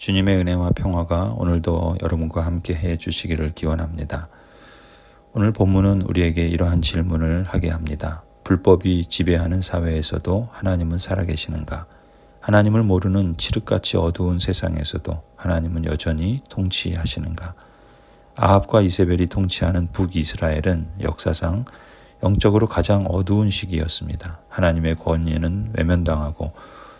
주님의 은혜와 평화가 오늘도 여러분과 함께 해 주시기를 기원합니다. 오늘 본문은 우리에게 이러한 질문을 하게 합니다. 불법이 지배하는 사회에서도 하나님은 살아계시는가? 하나님을 모르는 칠흑같이 어두운 세상에서도 하나님은 여전히 통치하시는가? 아합과 이세벨이 통치하는 북이스라엘은 역사상 영적으로 가장 어두운 시기였습니다. 하나님의 권위는 외면당하고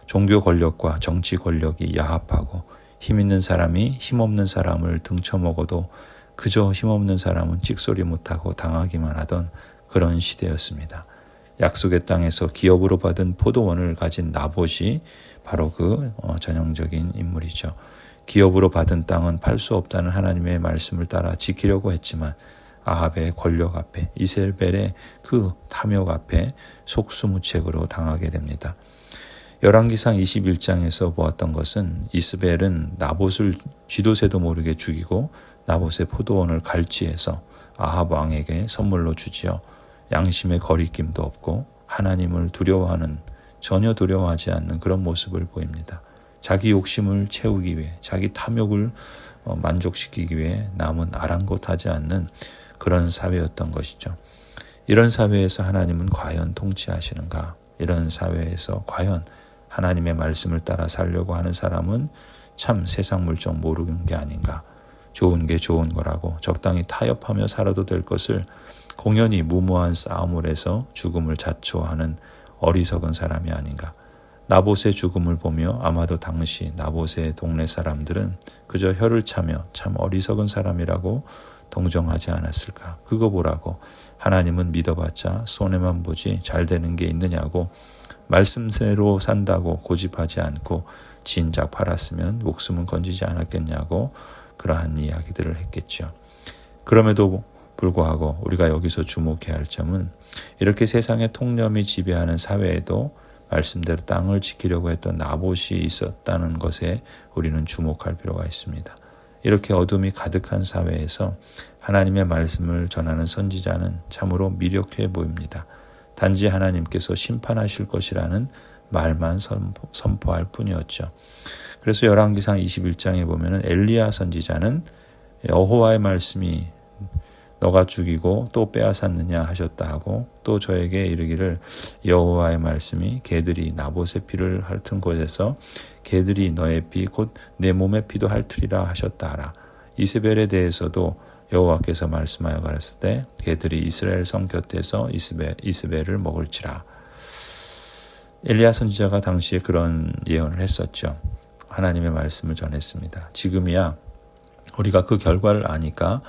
종교 권력과 정치 권력이 야합하고 힘 있는 사람이 힘없는 사람을 등쳐먹어도 그저 힘없는 사람은 찍소리 못하고 당하기만 하던 그런 시대였습니다. 약속의 땅에서 기업으로 받은 포도원을 가진 나봇이 바로 그 전형적인 인물이죠. 기업으로 받은 땅은 팔 수 없다는 하나님의 말씀을 따라 지키려고 했지만 아합의 권력 앞에 이세벨의 그 탐욕 앞에 속수무책으로 당하게 됩니다. 열왕기상 21장에서 보았던 것은 이스벨은 나봇을 쥐도새도 모르게 죽이고 나봇의 포도원을 갈취해서 아합 왕에게 선물로 주지요. 양심의 거리낌도 없고 하나님을 두려워하는, 전혀 두려워하지 않는 그런 모습을 보입니다. 자기 욕심을 채우기 위해, 자기 탐욕을 만족시키기 위해 남은 아랑곳하지 않는 그런 사회였던 것이죠. 이런 사회에서 하나님은 과연 통치하시는가? 이런 사회에서 과연 하나님의 말씀을 따라 살려고 하는 사람은 참 세상 물정 모르는 게 아닌가. 좋은 게 좋은 거라고 적당히 타협하며 살아도 될 것을 공연히 무모한 싸움을 해서 죽음을 자초하는 어리석은 사람이 아닌가. 나봇의 죽음을 보며 아마도 당시 나봇의 동네 사람들은 그저 혀를 차며 참 어리석은 사람이라고 동정하지 않았을까. 그거 보라고 하나님은 믿어봤자 손해만 보지 잘 되는 게 있느냐고, 말씀대로 산다고 고집하지 않고 진작 팔았으면 목숨은 건지지 않았겠냐고 그러한 이야기들을 했겠죠. 그럼에도 불구하고 우리가 여기서 주목해야 할 점은 이렇게 세상의 통념이 지배하는 사회에도 말씀대로 땅을 지키려고 했던 나봇이 있었다는 것에 우리는 주목할 필요가 있습니다. 이렇게 어둠이 가득한 사회에서 하나님의 말씀을 전하는 선지자는 참으로 미력해 보입니다. 단지 하나님께서 심판하실 것이라는 말만 선포할 뿐이었죠. 그래서 열왕기상 21장에 보면 엘리야 선지자는 여호와의 말씀이 너가 죽이고 또 빼앗았느냐 하셨다 하고, 또 저에게 이르기를 여호와의 말씀이 개들이 나봇의 피를 핥은 곳에서 개들이 너의 피 곧 내 몸의 피도 핥으리라 하셨다 하라. 이스벨에 대해서도 여호와께서 말씀하여 가라사대 때 개들이 이스라엘 성 곁에서 이스벨을 먹을지라. 엘리야 선지자가 당시에 그런 예언을 했었죠. 하나님의 말씀을 전했습니다. 지금이야 우리가 그 결과를 아니까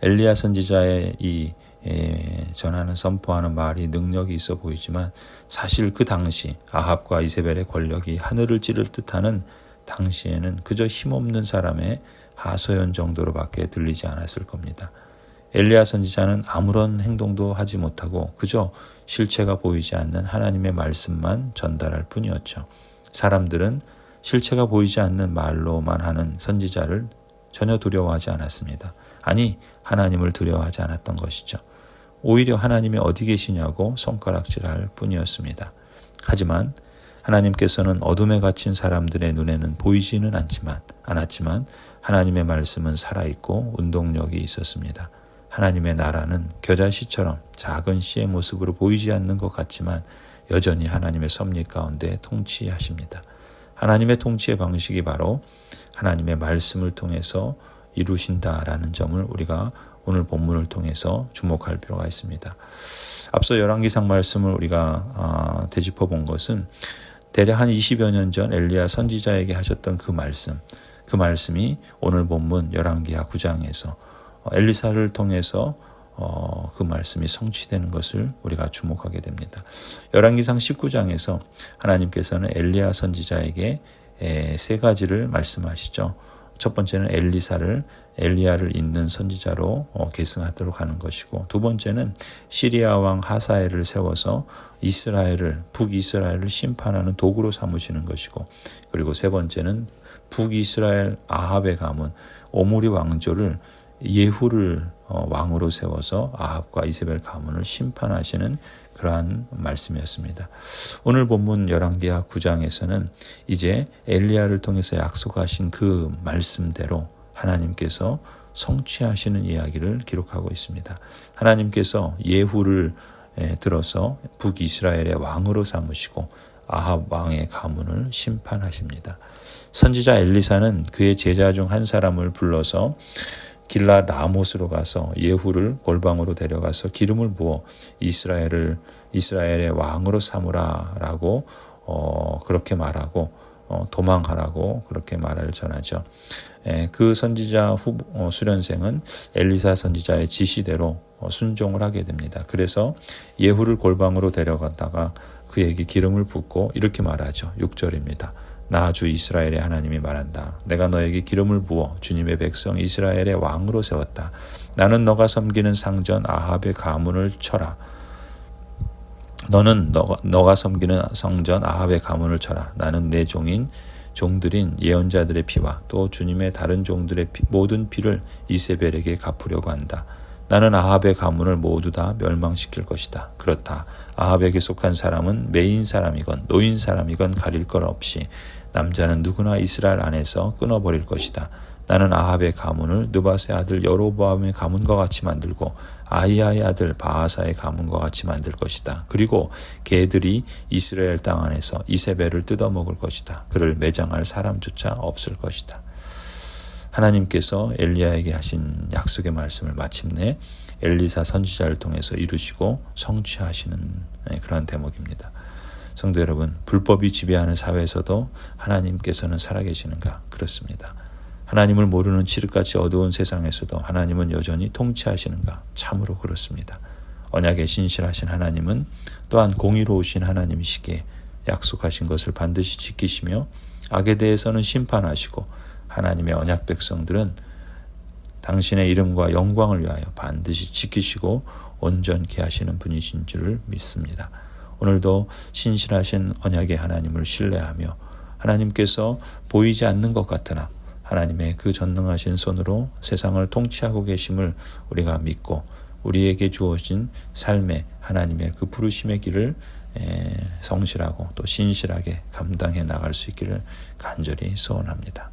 엘리야 선지자의 이 전하는 선포하는 말이 능력이 있어 보이지만 사실 그 당시 아합과 이세벨의 권력이 하늘을 찌를 듯하는 당시에는 그저 힘없는 사람의 하소연 정도로밖에 들리지 않았을 겁니다. 엘리야 선지자는 아무런 행동도 하지 못하고 그저 실체가 보이지 않는 하나님의 말씀만 전달할 뿐이었죠. 사람들은 실체가 보이지 않는 말로만 하는 선지자를 전혀 두려워하지 않았습니다. 아니, 하나님을 두려워하지 않았던 것이죠. 오히려 하나님이 어디 계시냐고 손가락질할 뿐이었습니다. 하지만 하나님께서는 어둠에 갇힌 사람들의 눈에는 보이지는 않았지만 하나님의 말씀은 살아있고 운동력이 있었습니다. 하나님의 나라는 겨자씨처럼 작은 씨의 모습으로 보이지 않는 것 같지만 여전히 하나님의 섭리 가운데 통치하십니다. 하나님의 통치의 방식이 바로 하나님의 말씀을 통해서 이루신다라는 점을 우리가 오늘 본문을 통해서 주목할 필요가 있습니다. 앞서 열왕기상 말씀을 우리가 되짚어 본 것은 대략 한 20여 년 전 엘리야 선지자에게 하셨던 그 말씀이 오늘 본문 열왕기하 9장에서 엘리사를 통해서 그 말씀이 성취되는 것을 우리가 주목하게 됩니다. 열왕기상 19장에서 하나님께서는 엘리야 선지자에게 세 가지를 말씀하시죠. 첫 번째는 엘리야를 잇는 선지자로 계승하도록 하는 것이고, 두 번째는 시리아 왕 하사엘을 세워서 북이스라엘을 심판하는 도구로 삼으시는 것이고, 그리고 세 번째는 북이스라엘 아합의 가문 오므리 왕조를 예후를 왕으로 세워서 아합과 이세벨 가문을 심판하시는 그러한 말씀이었습니다. 오늘 본문 열왕기하 9장에서는 이제 엘리야를 통해서 약속하신 그 말씀대로 하나님께서 성취하시는 이야기를 기록하고 있습니다. 하나님께서 예후를 들어서 북이스라엘의 왕으로 삼으시고 아합 왕의 가문을 심판하십니다. 선지자 엘리사는 그의 제자 중 한 사람을 불러서 길라 라못으로 가서 예후를 골방으로 데려가서 기름을 부어 이스라엘의 왕으로 삼으라라고 그렇게 말하고 도망하라고 그렇게 말을 전하죠. 그 선지자 수련생은 엘리사 선지자의 지시대로 순종을 하게 됩니다. 그래서 예후를 골방으로 데려갔다가 그에게 기름을 붓고 이렇게 말하죠. 6절입니다. 나 주 이스라엘의 하나님이 말한다. 내가 너에게 기름을 부어 주님의 백성 이스라엘의 왕으로 세웠다. 나는 너가 섬기는 상전 아합의 가문을 쳐라. 너는 너가 섬기는 성전 아합의 가문을 쳐라. 나는 내 종들인 예언자들의 피와 또 주님의 다른 종들의 모든 피를 이세벨에게 갚으려고 한다. 나는 아합의 가문을 모두 다 멸망시킬 것이다. 그렇다. 아합에게 속한 사람은 매인 사람이건 노인 사람이건 가릴 것 없이 남자는 누구나 이스라엘 안에서 끊어버릴 것이다. 나는 아합의 가문을 느밧의 아들 여로보암의 가문과 같이 만들고 아히야의 아들 바하사의 가문과 같이 만들 것이다. 그리고 개들이 이스라엘 땅 안에서 이세벨을 뜯어먹을 것이다. 그를 매장할 사람조차 없을 것이다. 하나님께서 엘리야에게 하신 약속의 말씀을 마침내 엘리사 선지자를 통해서 이루시고 성취하시는 그런 대목입니다. 성도 여러분, 불법이 지배하는 사회에서도 하나님께서는 살아계시는가? 그렇습니다. 하나님을 모르는 칠흑같이 어두운 세상에서도 하나님은 여전히 통치하시는가? 참으로 그렇습니다. 언약에 신실하신 하나님은 또한 공의로우신 하나님이시기에 약속하신 것을 반드시 지키시며 악에 대해서는 심판하시고 하나님의 언약 백성들은 당신의 이름과 영광을 위하여 반드시 지키시고 온전케 하시는 분이신 줄을 믿습니다. 오늘도 신실하신 언약의 하나님을 신뢰하며 하나님께서 보이지 않는 것 같으나 하나님의 그 전능하신 손으로 세상을 통치하고 계심을 우리가 믿고 우리에게 주어진 삶의 하나님의 그 부르심의 길을 성실하고 또 신실하게 감당해 나갈 수 있기를 간절히 소원합니다.